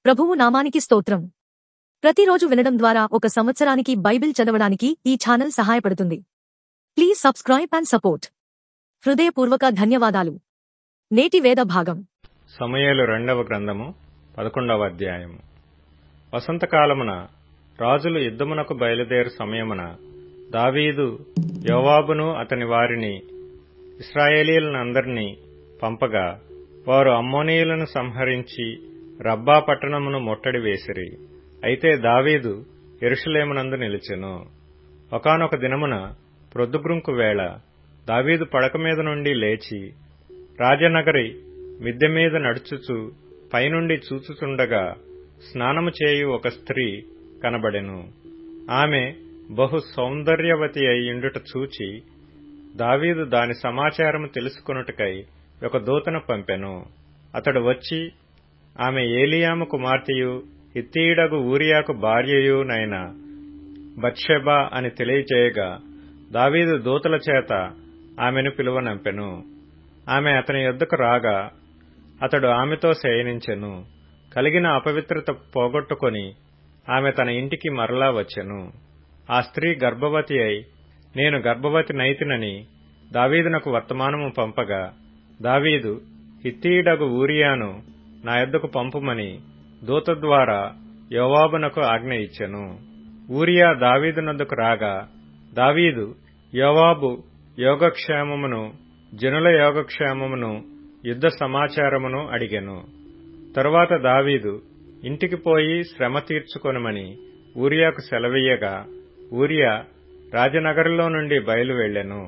ప్రభువు నామానికి స్తోత్రం. ప్రతిరోజు వినడం ద్వారా ఒక సంవత్సరానికి బైబిల్ చదవడానికి ఈ ఛానల్ సహాయపడుతుంది. Please subscribe and support. హృదయపూర్వక ధన్యవాదాలు. నేటి వేద భాగం సమూయేలు 2వ గ్రంథము 11వ అధ్యాయము. వసంతకాలమున రాజులు యుద్ధమునకు బయలుదేరు సమయమున దావీదు యోవాబును అతని వారిని ఇశ్రాయేలీయులనందరినీ పంపగా వారు అమ్మోనీయులను సంహరించి రబ్బా పట్టణమును ముట్టడి వేసిరి. అయితే దావీదు యెరూషలేమునందు నిలిచెను. ఒకానొక దినమున ప్రొద్దుగ్రుంకు వేళ దావీదు పడక మీద నుండి లేచి రాజనగరి మిద్దె మీద నడుచుచు పైనుండి చూచుచుండగా స్నానము చేయు ఒక స్త్రీ కనబడెను. ఆమె బహు సౌందర్యవతి అయ్యుండుట చూచి దావీదు దాని సమాచారము తెలుసుకొనుటకై ఒక దూతను పంపెను. అతడు వచ్చి ఆమె ఏలీయాము కుమార్తెయు హిత్తీయుడగు ఊరియాకు భార్యయు నైన బత్షెబా అని తెలియచేయగా దావీదు దూతల చేత ఆమెను పిలువనంపెను. ఆమె అతని యొద్దకు రాగా అతడు ఆమెతో శయనించెను. కలిగిన అపవిత్రత పోగొట్టుకొని ఆమె తన ఇంటికి మరలా వచ్చెను. ఆ స్త్రీ గర్భవతి అయి నేను గర్భవతి నైతినని దావీదునకు వర్తమానము పంపగా దావీదు హిత్తీయుడగు ఊరియాను నా యొద్దకు పంపుమని దూత ద్వారా యోవాబునకు ఆజ్ఞ ఇచ్చెను. ఊరియా దావీదునొద్దకు రాగా దావీదు యోవాబు యోగక్షేమమును జనుల యోగక్షేమమును యుద్ధ సమాచారమును అడిగెను. తరువాత దావీదు ఇంటికి పోయి శ్రమ తీర్చుకొనుమని ఊరియాకు సెలవీయగా ఊరియా రాజనగరులో నుండి బయలు వెళ్లెను.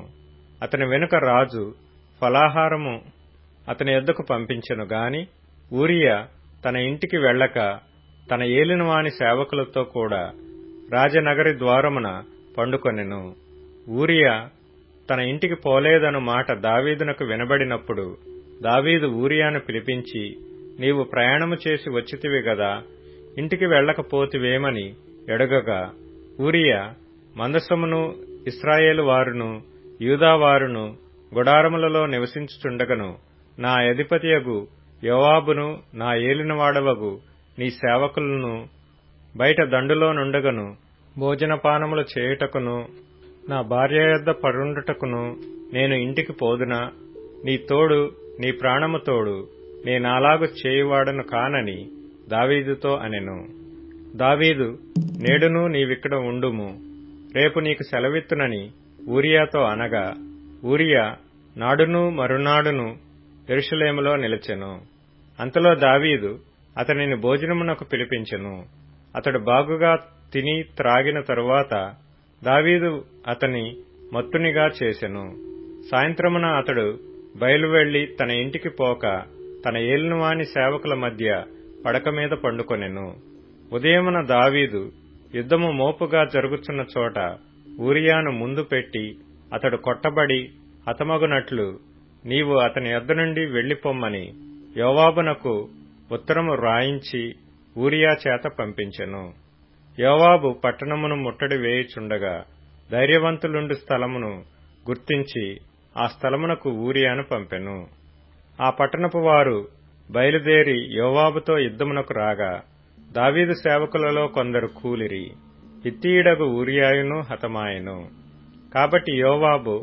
అతని వెనుక రాజు ఫలాహారము అతని యొద్దకు పంపించెను గాని ఊరియా తన ఇంటికి వెళ్లక తన ఏలినవాని సేవకులతో కూడా రాజనగరి ద్వారమున పండుకొనెను. ఊరియా తన ఇంటికి పోలేదను మాట దావీదునకు వినబడినప్పుడు దావీదు ఊరియాను పిలిపించి నీవు ప్రయాణము చేసి వచ్చితివి గదా, ఇంటికి వెళ్లకపోతివేమని ఎడగగా ఊరియా మందసమును ఇశ్రాయేలు వారును యూదావారును గుడారములలో నివసించుచుండగను నా అధిపతియగు యోవాబును నా ఏలినవాడవగు నీ సేవకులను బయట దండులో నుండగను భోజనపానములు చేయుటకును నా భార్య యొద్ద పరుండుటకును నేను ఇంటికి పోదునా? నీ తోడు నీ ప్రాణము తోడు నేనాలాగు చేయువాడను కానని దావీదుతో అనెను. దావీదు నేడును నీవిక్కడ ఉండుము, రేపు నీకు సెలవిత్తునని ఊరియాతో అనగా ఊరియా నాడును మరునాడును యెరూషలేములో నిలిచెను. అంతలో దావీదు అతనిని భోజనమునకు పిలిపించెను. అతడు బాగుగా తిని త్రాగిన తరువాత దావీదు అతని మత్తునిగా చేసెను. సాయంత్రమున అతడు బయలువెళ్లి తన ఇంటికి పోక తన ఏలినవాని సేవకుల మధ్య పడక మీద పండుకొనెను. ఉదయమున దావీదు యుద్ధము మోపుగా జరుగుచున్న చోట ఊరియాను ముందు పెట్టి అతడు కొట్టబడి హతమగునట్లు నీవు అతని యొద్ద నుండి వెళ్లిపొమ్మని యోవాబునకు ఉత్తరము రాయించి ఊరియా చేత పంపించెను. యోవాబు పట్టణమును ముట్టడి వేయుచుండగా ధైర్యవంతులుండు స్థలమును గుర్తించి ఆ స్థలమునకు ఊరియాను పంపెను. ఆ పట్టణపు వారు బయలుదేరి యోవాబుతో యుద్ధమునకు రాగా దావీదు సేవకులలో కొందరు కూలిరి. హిత్తీయుడగు ఊరియాయును హతమాయెను. కాబట్టి యోవాబు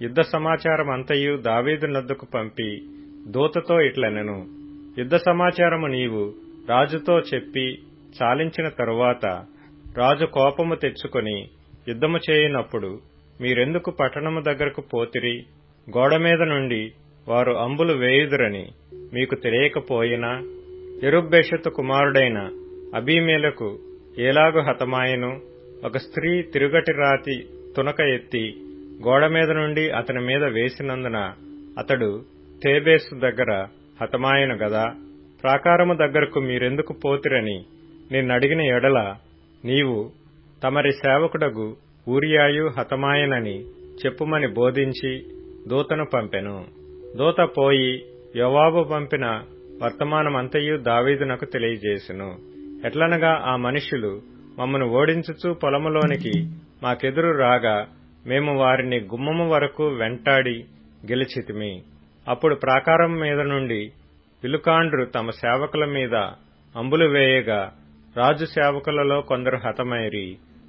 యుద్ధ సమాచారమంతయు దావీదునొద్దకు పంపి దూతతో ఇట్లనెను, యుద్ధ సమాచారము నీవు రాజుతో చెప్పి చాలించిన తరువాత రాజు కోపము తెచ్చుకొని యుద్ధము చేయనప్పుడు మీరెందుకు పట్టణము దగ్గరకు పోతిరి? గోడమీద నుండి వారు అంబులు వేయుదురని మీకు తెలియకపోయినా యెరుబ్బెషెతు కుమారుడైన అబీమెలెకు ఏలాగు హతమాయెను? ఒక స్త్రీ తిరుగటి రాతి తునక ఎత్తి గోడమీద నుండి అతని మీద వేసినందున అతడు తేబేసు దగ్గర హతమాయెను గదా. ప్రాకారము దగ్గరకు మీరెందుకు పోతిరని నిన్నడిగిన ఎడల నీవు తమరి సేవకుడగు ఊరియాయు హతమాయెనని చెప్పుమని బోధించి దూతను పంపెను. దూత పోయి యోవాబు పంపిన వర్తమానమంతయు దావీదునకు తెలియజేసెను. ఎట్లనగా ఆ మనుష్యులు మమ్మను ఓడించుచు పొలములోనికి మాకెదురు రాగా మేము వారిని గుమ్మము వరకు వెంటాడి గెలిచితిమి. అప్పుడు ప్రాకారం మీద నుండి విలుకాండ్రు తమ సేవకుల మీద అంబులు వేయగా రాజు సేవకులలో కొందరు హతమైరి,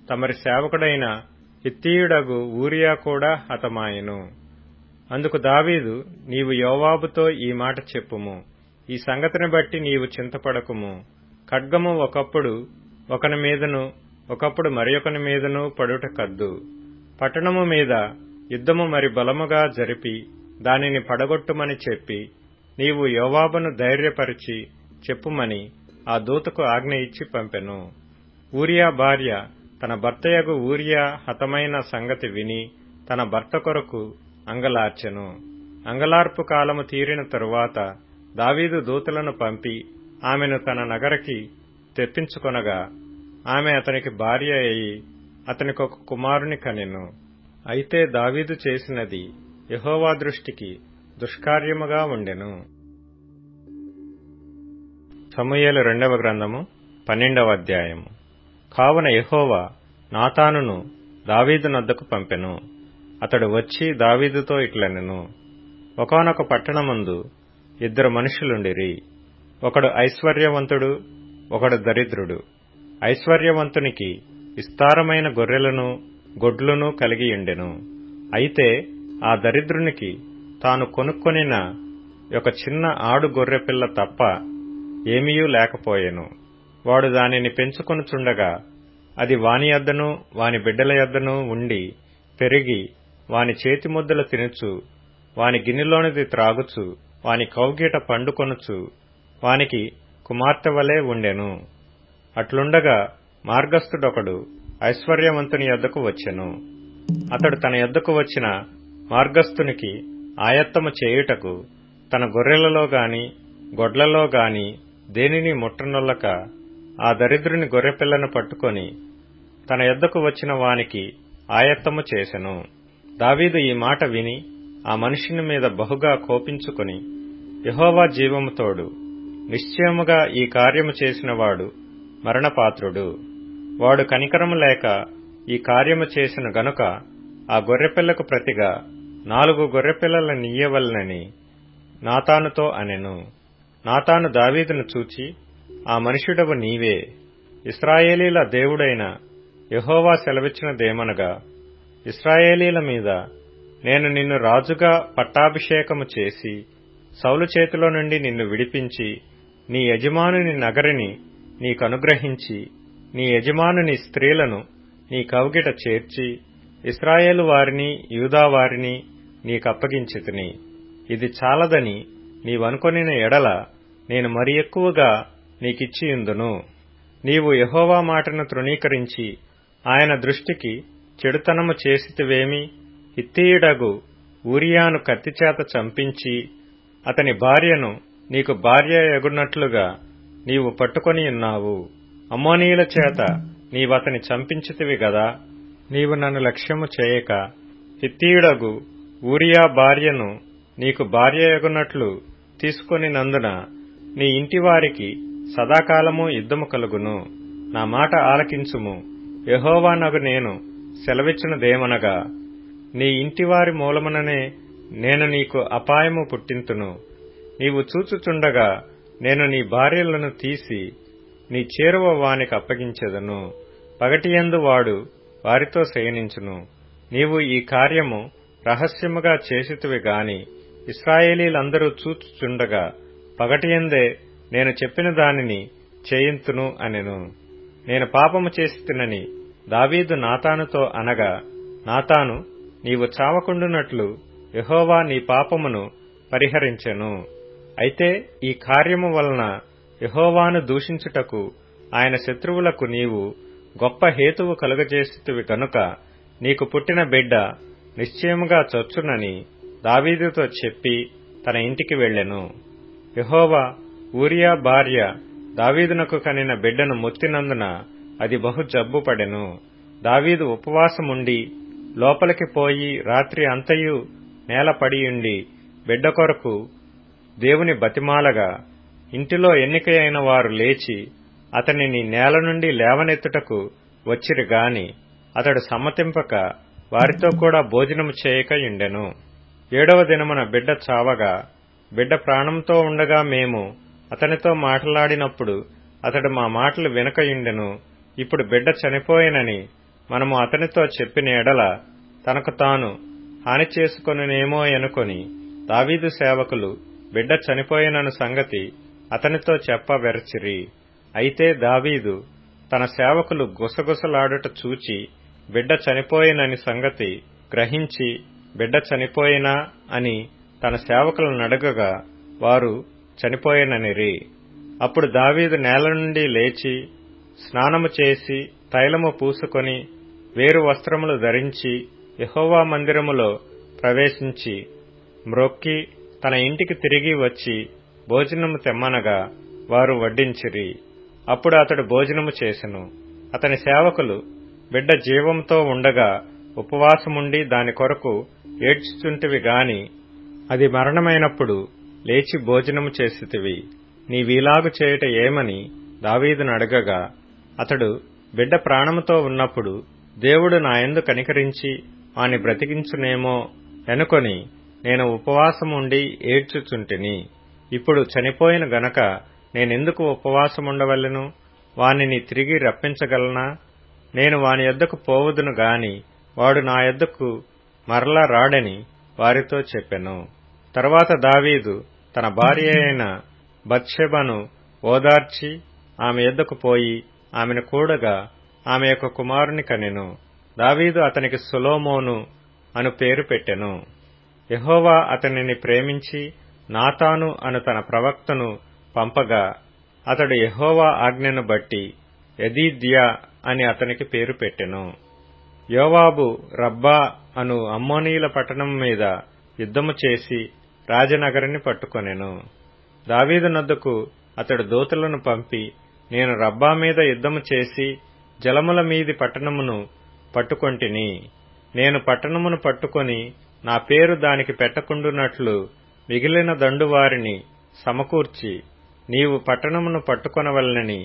తమరి సేవకుడైన హిత్తీయుడగు ఊరియా కూడా హతమాయెను. అందుకు దావీదు, నీవు యోవాబుతో ఈ మాట చెప్పుము, ఈ సంగతిని బట్టి నీవు చింతపడకుము. ఖడ్గము ఒకప్పుడు ఒకని మీదను ఒకప్పుడు మరియొకని మీదను పడుట కద్దు. పట్టణము మీద యుద్ధము మరి బలముగా జరిపి దానిని పడగొట్టుమని చెప్పి నీవు యోవాబును ధైర్యపరిచి చెప్పుమని ఆ దూతకు ఆజ్ఞ ఇచ్చి పంపెను. ఊరియా భార్య తన భర్తయగు ఊరియా హతమైన సంగతి విని తన భర్త కొరకు అంగలార్చెను. అంగలార్పు కాలము తీరిన తరువాత దావీదు దూతలను పంపి ఆమెను తన నగరికి తెప్పించుకొనగా ఆమె అతనికి భార్య అయి అతనికొక కుమారుని కనెను. అయితే దావీదు చేసినది యెహోవా దృష్టికి దుష్కార్యముగా ఉండెను. సమూయేలు 2వ గ్రంథము 12వ అధ్యాయము. కావున యెహోవా నాతానును దావీదు నద్దకు పంపెను. అతడు వచ్చి దావీదుతో ఇట్లనెను, ఒకానొక పట్టణమందు 2 మనుషులుండిరి. ఒకడు ఐశ్వర్యవంతుడు, ఒకడు దరిద్రుడు. ఐశ్వర్యవంతునికి విస్తారమైన గొర్రెలను గొడ్లను కలిగియుండెను. అయితే ఆ దరిద్రునికి తాను కొనుక్కొనిన ఒక చిన్న ఆడు గొర్రెపిల్ల తప్ప ఏమీయూ లేకపోయెను. వాడు దానిని పెంచుకొనుచుండగా అది వాని యొద్దనూ వాని బిడ్డల యొద్దనూ ఉండి పెరిగి వాని చేతి ముద్దలు తినుచు వాని గిన్నెలోనిది త్రాగుచు వాని కౌగిట పండుకొనుచు వానికి కుమార్తె వలె ఉండెను. అట్లుండగా మార్గస్థుడొకడు ఐశ్వర్యవంతుని యొద్దకు వచ్చెను. అతడు తన యొద్దకు వచ్చిన మార్గస్థునికి ఆయత్తము చేయుటకు తన గొర్రెలలో గాని గొడ్లలో గాని దేనిని ముట్టనొల్లక ఆ దరిద్రుని గొర్రెపిల్లను పట్టుకొని తన యొద్దకు వచ్చిన వానికి ఆయత్తము చేసెను. దావీదు ఈ మాట విని ఆ మనుషుని మీద బహుగా కోపించుకొని, యెహోవా జీవము తోడు, నిశ్చయముగా ఈ కార్యము చేసినవాడు మరణపాత్రుడు. వాడు కనికరము లేక ఈ కార్యము చేసిన గనుక ఆ గొర్రెపిల్లకు ప్రతిగా 4 గొర్రెపిల్లలనియ్యవలెనని నాతానుతో అనెను. నాతాను దావీదును చూచి, ఆ మనుష్యుడవు నీవే, ఇశ్రాయేలీల దేవుడైన యెహోవా సెలవిచ్చినదేమనగా, ఇశ్రాయేలీల మీద నేను నిన్ను రాజుగా పట్టాభిషేకము చేసి సౌలు చేతిలో నుండి నిన్ను విడిపించి నీ యజమానుని నగరిని నీకనుగ్రహించి నీ యజమానుని స్త్రీలను నీ కౌగిట చేర్చి ఇశ్రాయేలు వారిని యూదా వారిని నీకప్పగించితిని. ఇది చాలదని నీవనుకొనిన ఎడల నేను మరి ఎక్కువగా నీకిచ్చియుందును. నీవు యెహోవా మాటను తృణీకరించి ఆయన దృష్టికి చెడుతనము చేసితివేమి? హిత్తీయుడగు ఊరియాను కత్తిచేత చంపించి అతని భార్యను నీకు భార్య యగునట్లుగా నీవు పట్టుకొని ఉన్నావు. అమ్మోనీయుల చేత నీవతని చంపించితివి గదా. నీవు నన్ను లక్ష్యము చేయక హిత్తీయుడగు ఊరియా భార్యను నీకు భార్య యగునట్లు తీసుకొనినందున నీ ఇంటివారికి సదాకాలము యుద్ధము కలుగును. నా మాట ఆలకించుము. యెహోవానగు నేను సెలవిచ్చినదేమనగా, నీ ఇంటివారి మూలముననే నేను నీకు అపాయము పుట్టింతును. నీవు చూచుచుండగా నేను నీ భార్యలను తీసి నీ చేరువ వానికి అప్పగించెదను. పగటియందు వాడు వారితో శయనించును. నీవు ఈ కార్యము రహస్యముగా చేసితివి గాని ఇశ్రాయేలీలందరూ చూచుచుండగా పగటియందే నేను చెప్పిన దానిని చేయింతును అనెను. నేను పాపము చేసితినని దావీదు నాతానుతో అనగా, నాతాను, నీవు చావకుండునట్లు యెహోవా నీ పాపమును పరిహరించెను. అయితే ఈ కార్యము వలన యెహోవాను దూషించుటకు ఆయన శత్రువులకు నీవు గొప్ప హేతువు కలుగజేసితివి గనుక నీకు పుట్టిన బిడ్డ నిశ్చయముగా చచ్చునని దావీదుతో చెప్పి తన ఇంటికి వెళ్ళెను. యెహోవా ఊరియా భార్య దావీదునకు కనిన బిడ్డను మొత్తినందున అది బహు జబ్బుపడెను. దావీదు ఉపవాసముండి లోపలికి పోయి రాత్రి అంతయు నేలపడియుండి బిడ్డ కొరకు దేవుని బతిమాలగా ఇంటిలో ఎన్నికైన వారు లేచి అతనిని నేల నుండి లేవనెత్తుటకు వచ్చిరి గాని అతడు సమ్మతింపక వారితో కూడా భోజనము చేయక యుండెను. 7వ దినమున బిడ్డ చావగా బిడ్డ ప్రాణంతో ఉండగా మేము అతనితో మాట్లాడినప్పుడు అతడు మా మాటలు వినకయుండెను. ఇప్పుడు బిడ్డ చనిపోయినని మనము అతనితో చెప్పిన ఎడల తనకు తాను హాని చేసుకొనునేమో అనుకొని దావీదు సేవకులు బిడ్డ చనిపోయినను సంగతి అతనితో చెప్పవెరచిరి. అయితే దావీదు తన సేవకులు గుసగుసలాడుట చూచి బిడ్డ చనిపోయినని సంగతి గ్రహించి బిడ్డ చనిపోయినా అని తన సేవకులను అడగగా వారు చనిపోయిననిరి. అప్పుడు దావీదు నేల నుండి లేచి స్నానము చేసి తైలము పూసుకొని వేరు వస్త్రములు ధరించి యెహోవా మందిరములో ప్రవేశించి మ్రొక్కి తన ఇంటికి తిరిగి వచ్చి భోజనము తెమ్మనగా వారు వడ్డించిరి. అప్పుడు అతడు భోజనము చేసెను. అతని సేవకులు బిడ్డ జీవంతో ఉండగా ఉపవాసముండి దాని కొరకు ఏడ్చుచుంటివి గాని అది మరణమైనప్పుడు లేచి భోజనము చేసితివి. నీవీలాగు చేయుట ఏమని దావీదును అడగగా అతడు బిడ్డ ప్రాణముతో ఉన్నప్పుడు దేవుడు నా యందు కనికరించి వాని బ్రతికించునేమో అనుకొని నేను ఉపవాసముండి ఏడ్చుచుంటిని. ఇప్పుడు చనిపోయిన గనక నేనెందుకు ఉపవాసముండవలెను? వానిని తిరిగి రప్పించగలనా? నేను వాని యొద్దకు పోవుదును గాని వాడు నా యొద్దకు మరలా రాడని వారితో చెప్పెను. తరువాత దావీదు తన భార్య అయిన బత్షెబను ఓదార్చి ఆమె యొద్దకు పోయి ఆమెను కూడగా ఆమె యొక్క కుమారుని కనెను. దావీదు అతనికి సొలొమోను అను పేరు పెట్టెను. యెహోవా అతనిని ప్రేమించి నాతాను అను తన ప్రవక్తను పంపగా అతడు యెహోవా ఆజ్ఞను బట్టి యెదీద్యా అని అతనికి పేరు పెట్టెను. యోవాబు రబ్బా అను అమ్మోనీయుల పట్టణం మీద యుద్ధము చేసి రాజనగరిని పట్టుకొనెను. దావీదు నొద్దకు అతడు దూతలను పంపి, నేను రబ్బా మీద యుద్ధము చేసి జలముల మీది పట్టణమును పట్టుకొంటిని. నేను పట్టణమును పట్టుకొని నా పేరు దానికి పెట్టకుండునట్లు మిగిలిన దండువారిని సమకూర్చి నీవు పట్టణమును పట్టుకొనవలనని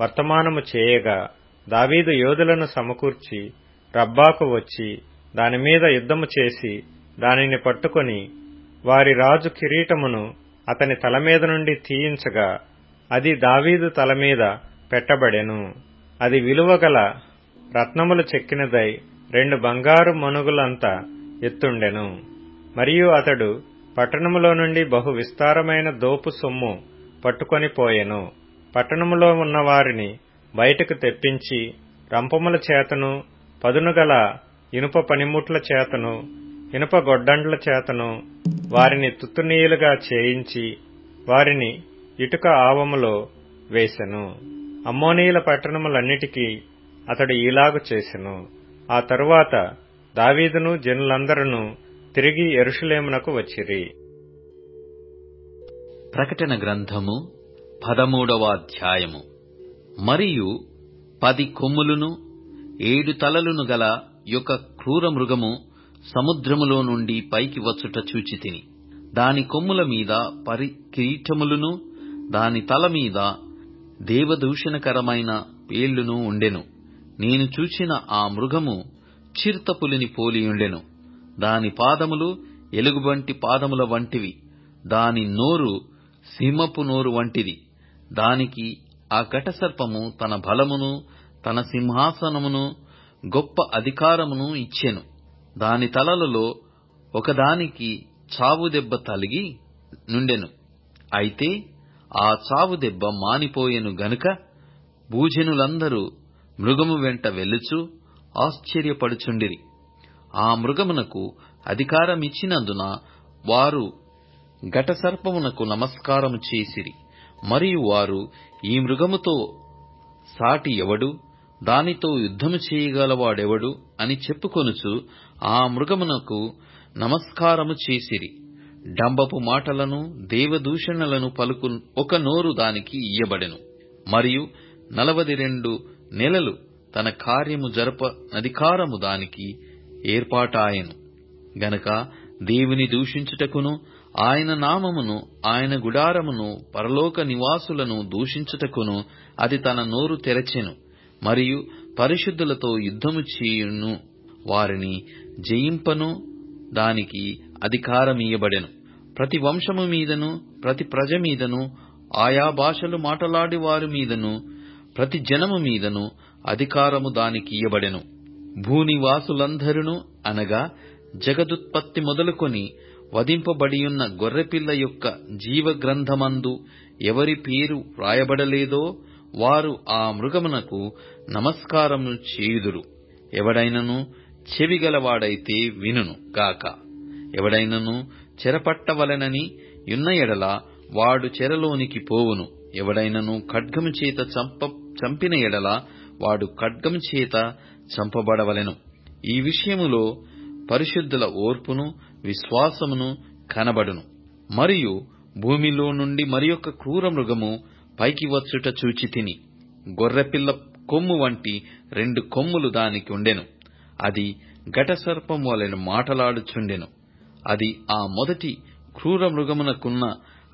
వర్తమానము చేయగా దావీదు యోధులను సమకూర్చి రబ్బాకు వచ్చి దానిమీద యుద్ధము చేసి దానిని పట్టుకొని వారి రాజు కిరీటమును అతని తలమీద నుండి తీయించగా అది దావీదు తలమీద పెట్టబడెను. అది విలువగల రత్నములు చెక్కినదై 2 బంగారు మనుగులంత ఎత్తుండెను. మరియు అతడు పట్టణములో నుండి బహు విస్తారమైన దోపు సొమ్ము పట్టుకొని పోయెను. పట్టణములో ఉన్నవారిని బయటకు తెప్పించి రంపముల చేతను పదునుగల ఇనుప పనిముట్ల చేతను ఇనుప గొడ్డండ్ల చేతను వారిని తుత్తునీయులుగా చేయించి వారిని ఇటుక ఆవములో వేసెను. అమ్మోనీయుల పట్టణములన్నిటికీ అతడు ఈలాగు చేసెను. ఆ తరువాత దావీదును జనులందరూ తిరిగి యెరూషలేమునకు వచ్చిరి. ప్రకటన గ్రంథము 13వ అధ్యాయము. మరియు 10 కొమ్ములను 7 తలలను గల యొక్క క్రూర మృగము సముద్రములో నుండి పైకి వచ్చుట చూచితిని. దాని కొమ్ముల మీద కిరీటములను దాని తల మీద దేవదూషణకరమైన పేళ్లును ఉండెను. నేను చూచిన ఆ మృగము చిరుతపులిని పోలియుండెను. దాని పాదములు ఎలుగుబంటి పాదముల వంటివి, దాని నోరు సింహపు నోరు వంటిది. దానికి ఆ ఘటసర్పము తన బలమును తన సింహాసనమును గొప్ప అధికారమును ఇచ్చెను. దాని తలలలో ఒకదానికి చావు దెబ్బ తలిగి నుండెను. అయితే ఆ చావు దెబ్బ మానిపోయెను గనుక భూజనులందరూ మృగము వెంట వెళ్ళుచు ఆశ్చర్యపడుచుండిరి. ఆ మృగమునకు అధికారమిచ్చినందున వారు ఘటసర్పమునకు నమస్కారము చేసిరి. మరియు వారు, ఈ మృగముతో సాటి ఎవడు, దానితో యుద్ధము చేయగలవాడెవడు అని చెప్పుకొనుచు ఆ మృగమునకు నమస్కారము చేసిరి. డంబపు మాటలను దేవదూషణలను పలుకు ఒక నోరు దానికి ఇయ్యబడెను. మరియు 42 నెలలు తన కార్యము జరప అధికారము దానికి ఏర్పాటాయెను గనక దేవుని దూషించుటకును ఆయన నామమును ఆయన గుడారమును పరలోక నివాసులను దూషించుటకును అది తన నోరు తెరచెను. మరియు పరిశుద్ధులతో యుద్ధము చేయును వారిని జయింపను దానికి అధికారమియ్యబడెను. ప్రతి వంశము మీదను ప్రతి ప్రజ మీదను ఆయా భాషలు మాటలాడి వారి మీదను ప్రతి జనము మీదను అధికారము దానికి ఇయ్యబడెను. భూనివాసులందరును అనగా జగదుత్పత్తి మొదలుకొని వధింపబడియున్న గొర్రెపిల్ల యొక్క జీవగ్రంథమందు ఎవరి పేరు వ్రాయబడలేదో వారు ఆ మృగమునకు నమస్కారము చేయుదురు. ఎవడైనను చెవిగలవాడైతే వినును గాక. ఎవడైనను చెరపట్టవలెనని యున్న ఎడల వాడు చెరలోనికి పోవును. ఎవడైనను ఖడ్గము చేత చంపిన ఎడల వాడు ఖడ్గము చేత చంపబడవలెను. ఈ విషయములో పరిశుద్ధుల ఓర్పును విశ్వాసమును కనబడును. మరియు భూమిలో నుండి మరియొక క్రూర మృగము పైకి వచ్చుట చూచితిని. గొర్రెపిల్ల కొమ్ము వంటి 2 కొమ్ములు దానికి ఉండెను. అది ఘటసర్పం వలె మాటలాడుచుండెను. అది ఆ మొదటి క్రూర మృగమునకున్న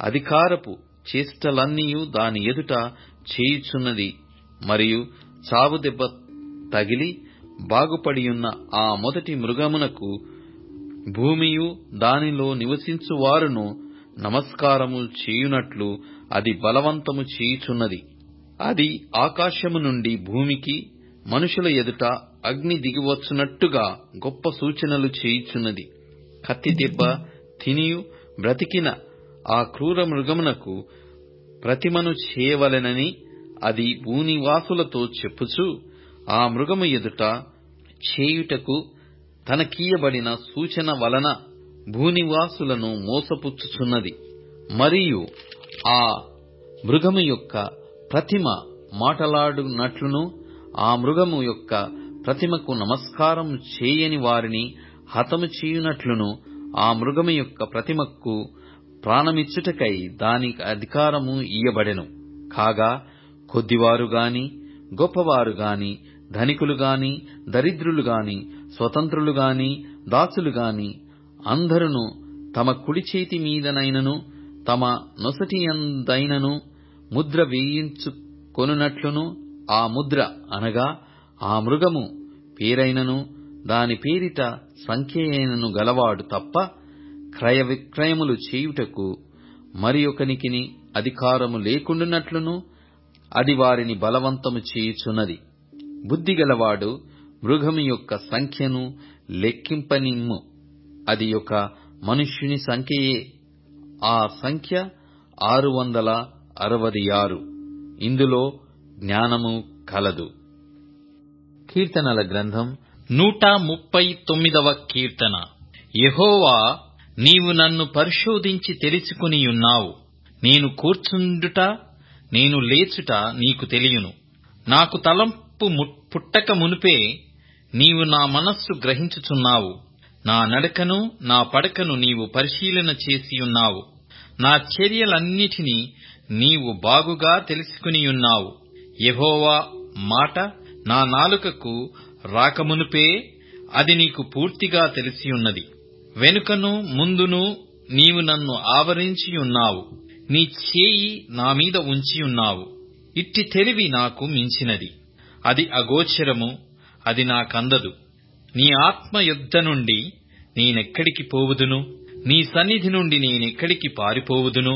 అధికారపు చేష్టలన్నీయు దాని ఎదుట చేయుచున్నది. మరియు చావు దెబ్బ తగిలి బాగుపడియున్న ఆ మొదటి మృగమునకు భూమియు దానిలో నివసించువారును నమస్కారము చేయునట్లు అది బలవంతము చేయుచున్నది. అది ఆకాశము నుండి భూమికి మనుషుల ఎదుట అగ్ని దిగివచ్చునట్టుగా గొప్ప సూచనలు చేయుచున్నది. కత్తి దెబ్బ తినియు బ్రతికిన ఆ క్రూర మృగమునకు ప్రతిమను చేయవలెనని అది భూనివాసులతో చెప్పుచు ఆ మృగము ఎదుట చేయుటకు తనకీయబడిన సూచన వలన భూనివాసులను మోసపుచ్చుచున్నది. మరియు ఆ మృగము యొక్క ప్రతిమ మాటలాడునట్లును ఆ మృగము యొక్క ప్రతిమకు నమస్కారం చేయని వారిని హతము చేయునట్లును ఆ మృగము యొక్క ప్రతిమకు ప్రాణమిచ్చుటకై దానికి అధికారము ఇయ్యబడెను. కాగా కొద్దివారు గాని గొప్పవారు గాని ధనికులు గాని దరిద్రులు గాని స్వతంత్రులు గాని దాసులు గాని అందరును తమ కుడి చేతి మీదనైనను తమ నొసటి యందైనను ముద్ర వేయించుకొనున్నట్లును ఆ ముద్ర అనగా ఆ మృగము పేరైనను దాని పేరిట సంఖ్యయైనను గలవాడు తప్ప క్రయ విక్రయములు చేయుటకు మరియొకనికిని అధికారము లేకుండునట్లును అది వారిని బలవంతము చేయుచున్నది. బుద్ధిగలవాడు మృగము యొక్క సంఖ్యను లెక్కింపనిమ్ము. అది ఒక మనుష్యుని సంఖ్యయే. ఆ సంఖ్య 666. ఇందులో జ్ఞానము కలదు. కీర్తనల గ్రంథం 139వ కీర్తన. యెహోవా, నీవు నన్ను పరిశోధించి తెలుసుకునియున్నావు. నేను కూర్చుండుట నేను లేచుట నీకు తెలియును. నాకు తలంపు పుట్టక మునుపే నీవు నా మనస్సు గ్రహించుచున్నావు. నా నడకను నా పడకను నీవు పరిశీలన చేసియున్నావు. నా చర్యలన్నిటినీ నీవు బాగుగా తెలుసుకునియున్నావు. యెహోవా మాట నా నాలుకకు రాకమునుపే అది నీకు పూర్తిగా తెలిసియున్నది. వెనుకను ముందును నీవు నన్ను ఆవరించియున్నావు. నీ చేయి నా మీద ఉంచియున్నావు. ఇట్టి తెలివి నాకు మించినది. అది అగోచరము, అది నాకందదు. నీ ఆత్మ యొద్ద నుండి నేనెక్కడికి పోవుదును? నీ సన్నిధి నుండి నేనెక్కడికి పారిపోవుదును?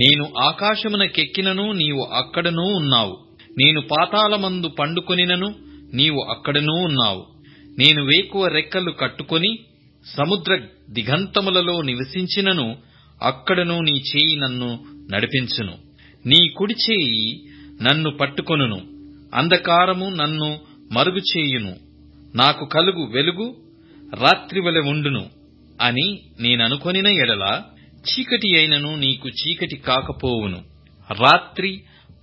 నేను ఆకాశమునకెక్కినను నీవు అక్కడనూ ఉన్నావు. నేను పాతాళమందు పండుకొనినను నీవు అక్కడనూ ఉన్నావు. నేను వేకువ రెక్కలు కట్టుకొని సముద్ర దిగంతములలో నివసించినను అక్కడనూ నీ చేయి నన్ను నడిపించును. నీ కుడి చేయి నన్ను పట్టుకొనును. అంధకారము నన్ను మరుగుచేయును. నాకు కలుగు వెలుగు రాత్రివలె ఉండును అని నేననుకొనిన ఎడల చీకటి అయినను నీకు చీకటి కాకపోవును. రాత్రి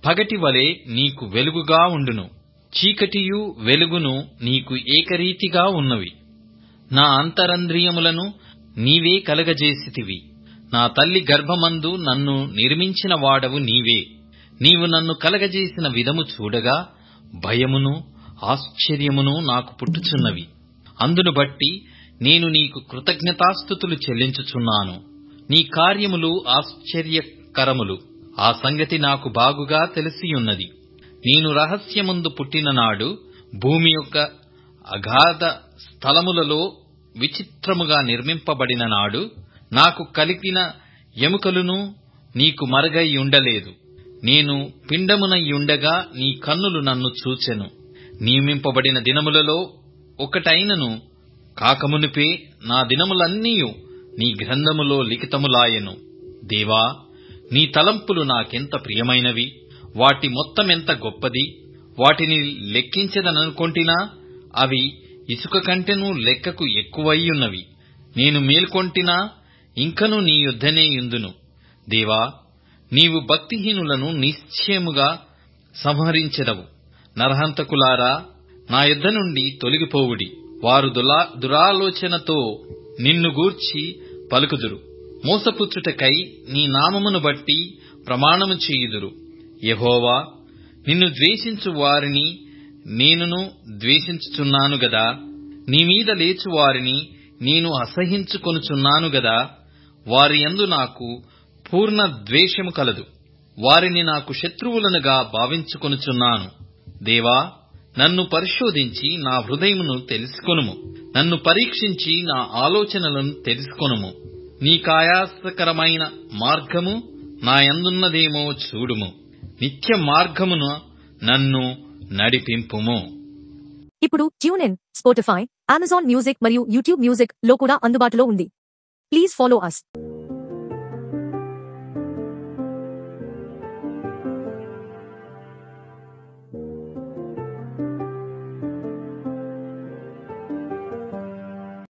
పగటి వలె నీకు వెలుగుగా ఉండును. చీకటియు వెలుగును నీకు ఏకరీతిగా ఉన్నవి. నా అంతరంద్రియములను నీవే కలగజేసితివి. నా తల్లి గర్భమందు నన్ను నిర్మించిన వాడవు నీవే. నీవు నన్ను కలగజేసిన విధము చూడగా భయమును ఆశ్చర్యమును నాకు పుట్టుచున్నవి. అందును బట్టి నేను నీకు కృతజ్ఞతాస్తుతులు చెల్లించుచున్నాను. నీ కార్యములు ఆశ్చర్యకరములు. ఆ సంగతి నాకు బాగుగా తెలిసియున్నది. నేను రహస్యమందు పుట్టిన నాడు భూమి యొక్క అగాధ స్థలములలో విచిత్రముగా నిర్మింపబడిన నాడు నాకు కలిగిన ఎముకలును నీకు మరుగై ఉండలేదు. నేను పిండమునయ్యుండగా నీ కన్నులు నన్ను చూచెను. నియమింపబడిన దినములలో ఒకటైనను కాకమునుపే నా దినములన్నీయు నీ గ్రంథములో లిఖితములాయెను. దేవా, నీ తలంపులు నాకెంత ప్రియమైనవి! వాటి మొత్తమెంత గొప్పది! వాటిని లెక్కించదననుకొంటినా అవి ఇసుక కంటెను లెక్కకు ఎక్కువయ్యున్నవి. నేను మేల్కొంటినా ఇంకను నీ యొద్దనే యుందును. దేవా, నీవు భక్తిహీనులను నిశ్చయముగా సంహరించెదవు. నరహంతకులారా, నా యొద్ద నుండి తొలగిపోవుడి. వారు దురాలోచనతో నిన్ను గూర్చి పలుకుదురు. మోసపుచ్చుటకై నీ నామమును బట్టి ప్రమాణము చేయుదురు. యెహోవా, నిన్ను ద్వేషించు వారిని నేనును ద్వేషించుచున్నాను గదా. నీ మీద లేచు వారిని నేను అసహ్యించుకొనుచున్నాను గదా. వారి యందు నాకు పూర్ణ ద్వేషము కలదు. వారిని నాకు శత్రువులనుగా భావించుకొనుచున్నాను. దేవా, నన్ను పరిశోధించి నా హృదయమును తెలుసుకొనుము. నన్ను పరీక్షించి నా ఆలోచనలను తెలుసుకొనుము. నీకాయాసకరమైన మార్గము నా యందున్నదేమో చూడుము. నిత్య మార్గమును నన్ను నడిపింపుము. ఇప్పుడు tune in, Spotify, Amazon music మరియు యూట్యూబ్ మ్యూజిక్ లో కూడా అందుబాటులో ఉంది. Please follow us.